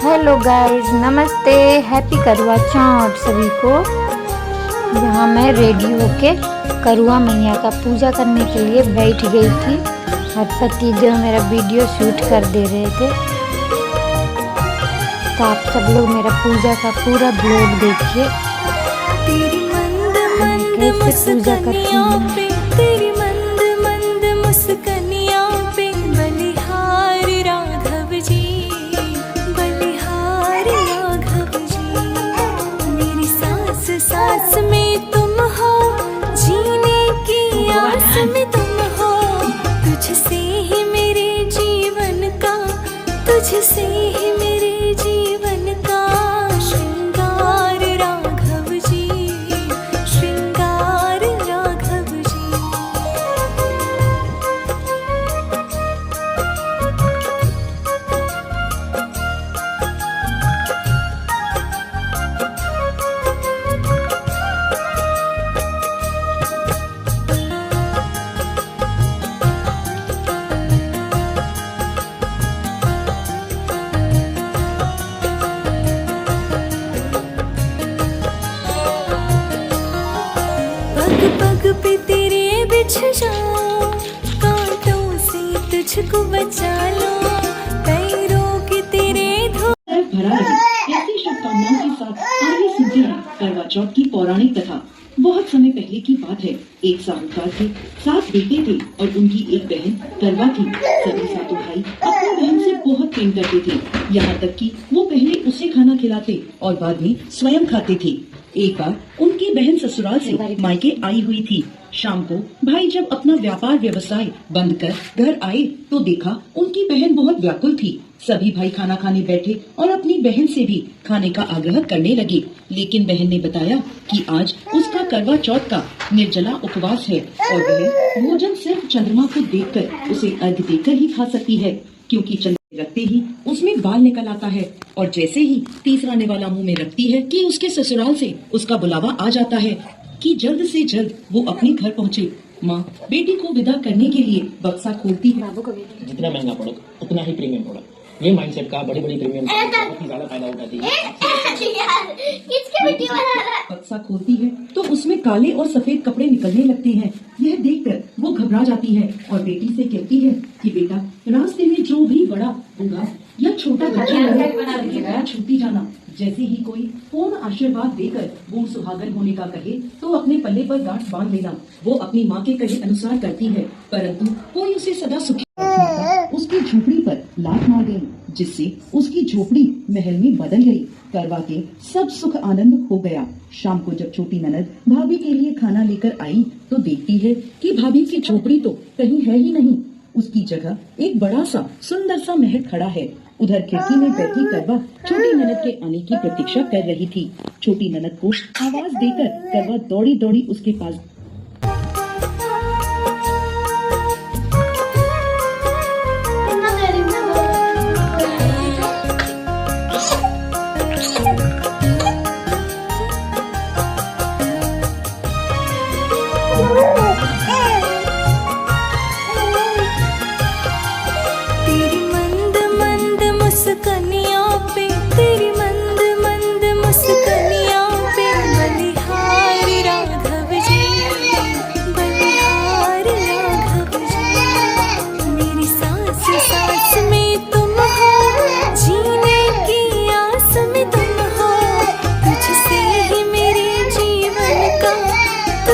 Hello guys, नमस्ते, happy करवा चौथ सभी को। यहाँ मैं रेडी होके करवा मैया का पूजा करने के लिए बैठ गई थी और पति जो मेरा वीडियो शूट कर दे रहे थे। तो आप सब लोग मेरा पूजा का पूरा ब्लॉग देखिए, कैसे पूजा करती हूँ। सांस में तुम हो, जीने की आस में तुम हो, तुझसे ही मेरे जीवन का, तुझसे ही मेरे जीवन का श्रृंगार राघव जी, श्रृंगार राघव जी। पग पे तेरे बिछ जाऊं, कांटों से तुझको बचा लो, पैरों के तेरे धो भरा रहे। ऐसी शुभकामनाओं के साथ आगे सुनते हैं करवा चौथ की पौराणिक कथा। बहुत समय पहले की बात है। एक साहूकार थे, 7 बेटे थे और उनकी एक बहन करवा थी। सभी 7 भाई अपनी बहन से बहुत प्रेम करते थे, यहाँ तक कि वो पहले उसे खाना खिलाते और बाद में स्वयं खाते थे। एक बार उनकी बहन ससुराल से मायके आई हुई थी। शाम को भाई जब अपना व्यापार व्यवसाय बंद कर घर आए तो देखा उनकी बहन बहुत व्याकुल थी। सभी भाई खाना खाने बैठे और अपनी बहन से भी खाने का आग्रह करने लगे, लेकिन बहन ने बताया कि आज उसका करवा चौथ का निर्जला उपवास है और वह भोजन सिर्फ चंद्रमा को देखकर उसे अर्घ देकर ही खा सकती है, क्योंकि चंद्रमा रखते ही उसमें बाल निकल आता है और जैसे ही तीसरा निवाला मुंह में रखती है कि उसके ससुराल से उसका बुलावा आ जाता है कि जल्द से जल्द वो अपने घर पहुँचे। माँ बेटी को विदा करने के लिए बक्सा खोलती है। जितना महंगा प्रोडक्ट उतना ही प्रीमियम प्रोडक्ट, ये माइंडसेट का बड़ी प्रीमियम बहुत ही ज्यादा फायदा उठाती है। बक्सा खोलती है तो उसमें काले और सफेद कपड़े निकलने लगते हैं। यह देखकर वो घबरा जाती है और बेटी से कहती है कि बेटा, रास्ते में जो भी बड़ा बूढ़ा या छोटा बच्चा छूती जाना। जैसे ही कोई पूर्ण आशीर्वाद देकर बूढ़ सुहागन होने का कहे तो अपने पल्ले पर गांठ बांध लेना। वो अपनी माँ के कहे अनुसार करती है, परंतु कोई उसे सदा सुखी उसकी झोपड़ी पर लात मार गई, जिससे उसकी झोपड़ी महल में बदल गई। करवा के सब सुख आनंद हो गया। शाम को जब छोटी ननद भाभी के लिए खाना लेकर आई तो देखती है कि भाभी की झोपड़ी तो कहीं है ही नहीं। उसकी जगह एक बड़ा सा सुंदर सा महल खड़ा है। उधर खिड़की में बैठी करवा छोटी ननद के आने की प्रतीक्षा कर रही थी। छोटी ननद को आवाज देकर करवा दौड़ी दौड़ी उसके पास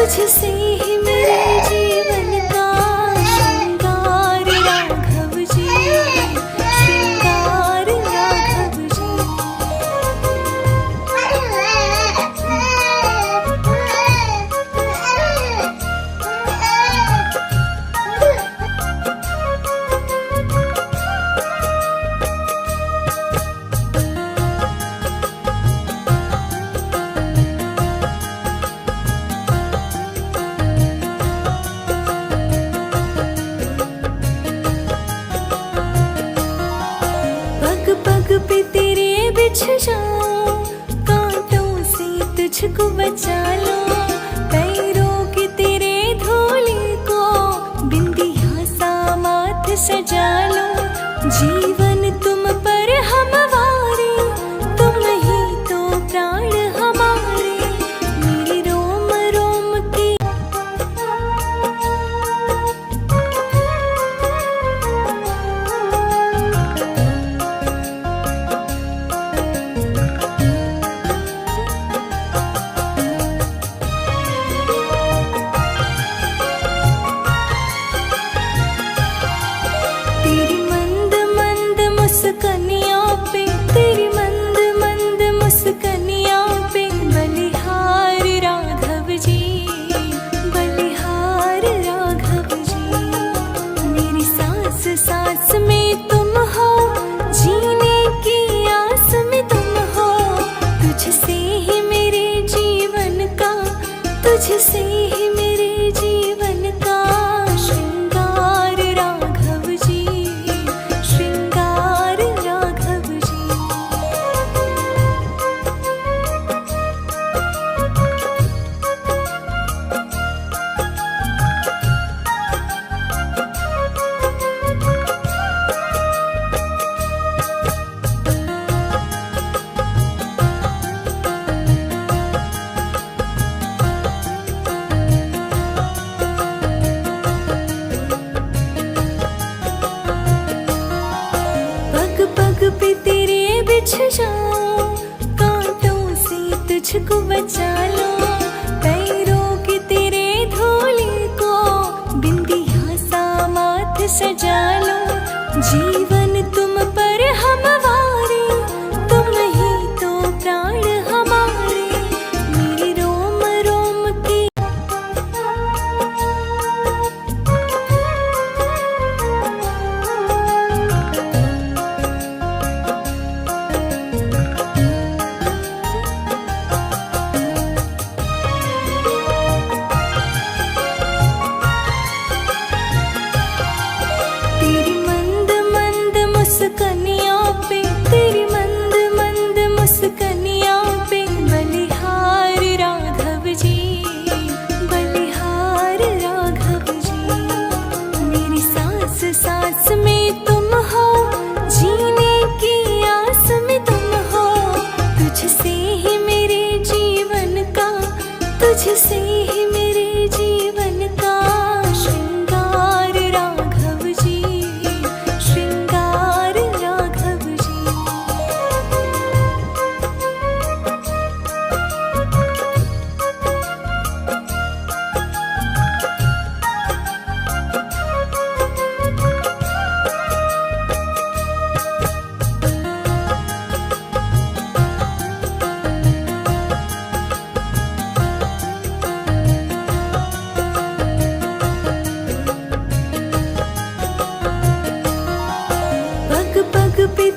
तुझसे ही मेरे जीवन का श्रृंगार राघव जी, श्रृंगार राघव जी। पग पे तेरे बिछ जाऊं, कांटों से तुझको बचा लो, पैरों के तेरे धूली को बिंदिया सा माथ सजा लो, जीवन तुम पर हम वारे पे